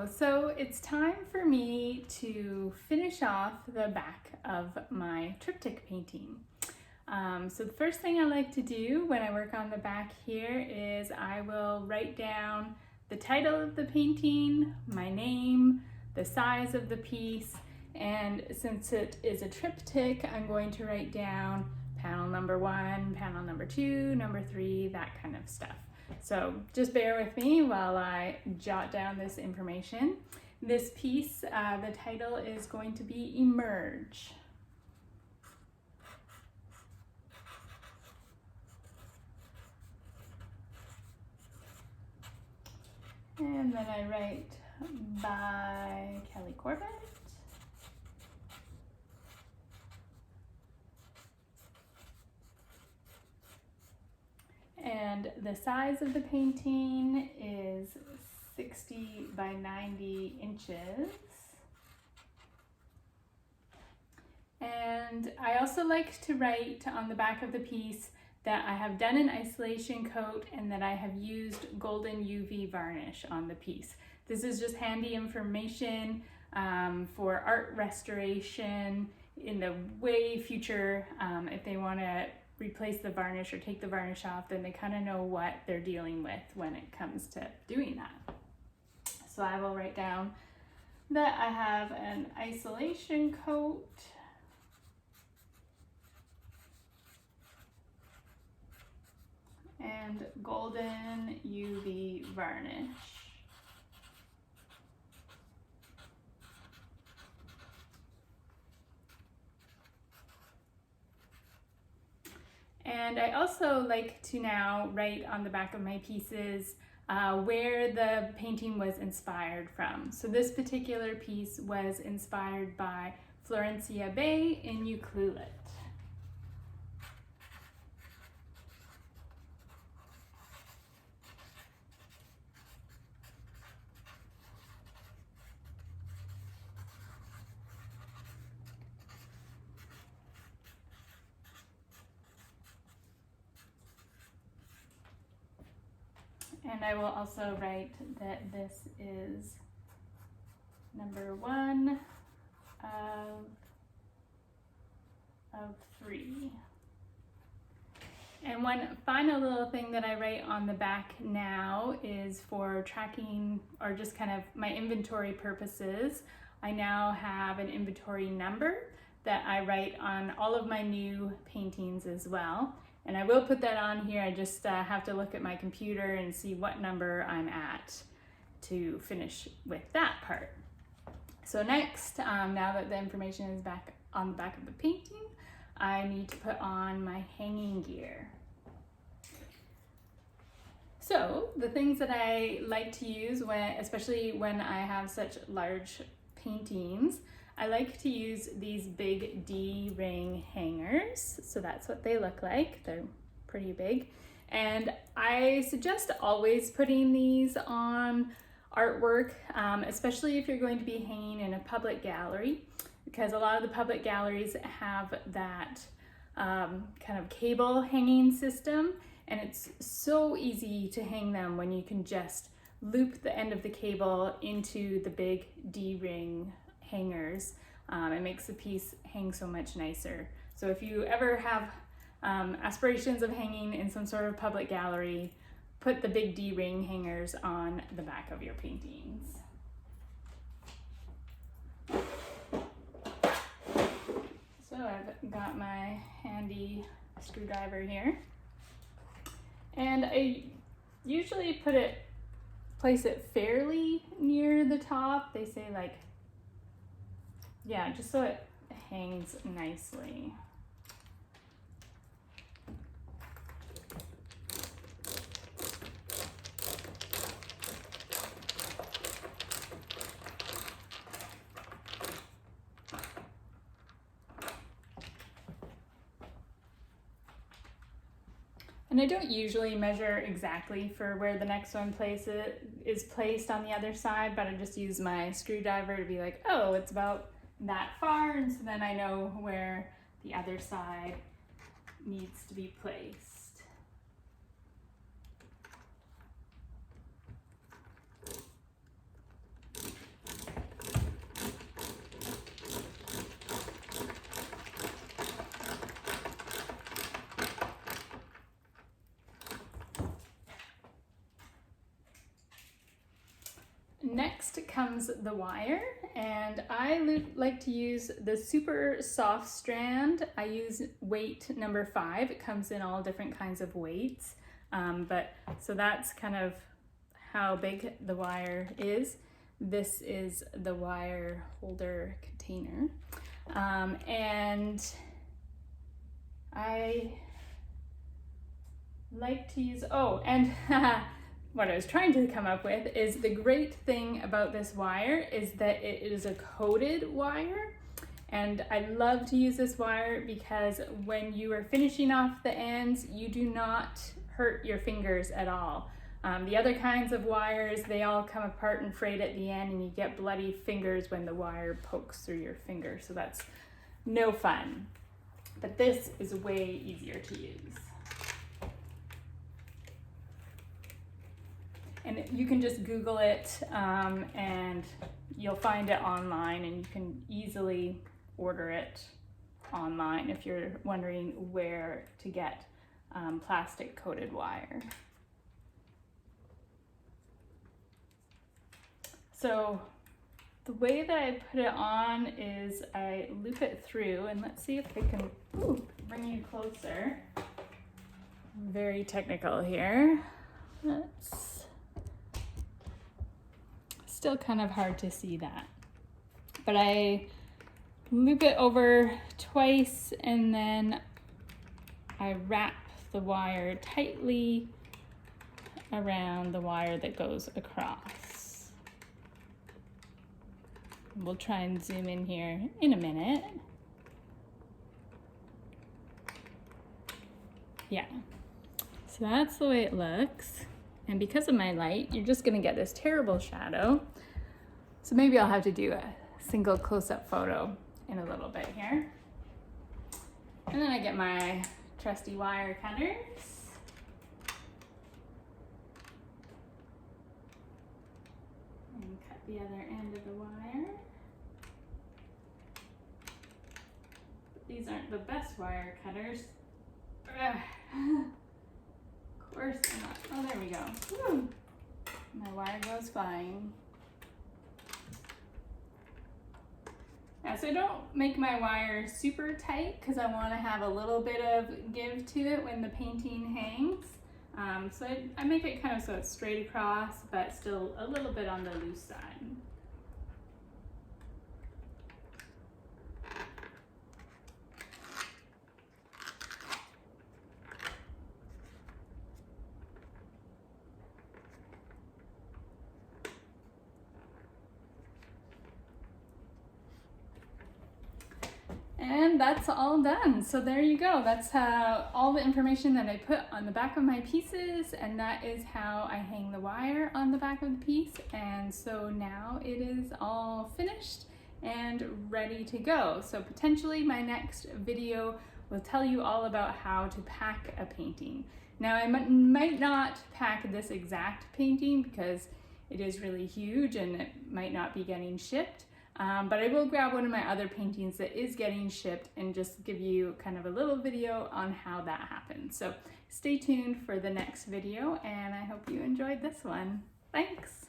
So it's time for me to finish off the back of my triptych painting. So the first thing I like to do when I work on the back here is I will write down the title of the painting, my name, the size of the piece, and since it is a triptych, I'm going to write down panel number 1, panel number 2, number 3, that kind of stuff. So just bear with me while I jot down this information. This piece, the title is going to be Emerge. And then I write by Kelly Corbett. And the size of the painting is 60 by 90 inches. And I also like to write on the back of the piece that I have done an isolation coat and that I have used golden UV varnish on the piece. This is just handy information for art restoration in the way future. If they want to replace the varnish or take the varnish off, then they kind of know what they're dealing with when it comes to doing that. So I will write down that I have an isolation coat and golden UV varnish. And I also like to now write on the back of my pieces where the painting was inspired from. So this particular piece was inspired by Florencia Bay in Ucluelet. And I will also write that this is number 1 of 3. And one final little thing that I write on the back now is for tracking or just kind of my inventory purposes. I now have an inventory number that I write on all of my new paintings as well. And I will put that on here. I just have to look at my computer and see what number I'm at to finish with that part. So next, now that the information is back on the back of the painting, I need to put on my hanging gear. So the things that I like to use, especially when I have such large paintings, I like to use these big D-ring hangers. So that's what they look like. They're pretty big. And I suggest always putting these on artwork, especially if you're going to be hanging in a public gallery, because a lot of the public galleries have that kind of cable hanging system, and it's so easy to hang them when you can just loop the end of the cable into the big D-ring hangers. It makes the piece hang so much nicer. So if you ever have aspirations of hanging in some sort of public gallery, put the big D-ring hangers on the back of your paintings. So I've got my handy screwdriver here, and I usually place it fairly near the top. They say like, yeah, just so it hangs nicely. And I don't usually measure exactly for where the next one is placed on the other side, but I just use my screwdriver to be like, oh, it's about that far, and so then I know where the other side needs to be placed. next comes the wire, and I like to use the super soft strand. I use weight number 5. It comes in all different kinds of weights, so that's kind of how big the wire is. This is the wire holder container, and I like to use, what I was trying to come up with is the great thing about this wire is that it is a coated wire. And I love to use this wire because when you are finishing off the ends, you do not hurt your fingers at all. The other kinds of wires, they all come apart and frayed at the end, and you get bloody fingers when the wire pokes through your finger. So that's no fun. But this is way easier to use. And you can just Google it and you'll find it online, and you can easily order it online if you're wondering where to get plastic coated wire. So the way that I put it on is I loop it through, and let's see if I can bring you closer. I'm very technical here. Still kind of hard to see that. But I loop it over twice, and then I wrap the wire tightly around the wire that goes across. We'll try and zoom in here in a minute. Yeah, so that's the way it looks. And because of my light, you're just gonna get this terrible shadow. So maybe I'll have to do a single close-up photo in a little bit here. And then I get my trusty wire cutters. And cut the other end of the wire. But these aren't the best wire cutters. Ugh. Of course not. Oh, there we go. Woo. My wire goes flying. Yeah, so I don't make my wire super tight because I want to have a little bit of give to it when the painting hangs. So I make it kind of so it's straight across, but still a little bit on the loose side. And that's all done. So there you go. That's all the information that I put on the back of my pieces, and that is how I hang the wire on the back of the piece. And so now it is all finished and ready to go. So potentially my next video will tell you all about how to pack a painting. Now I might not pack this exact painting because it is really huge and it might not be getting shipped. But I will grab one of my other paintings that is getting shipped and just give you kind of a little video on how that happens. So stay tuned for the next video, and I hope you enjoyed this one. Thanks!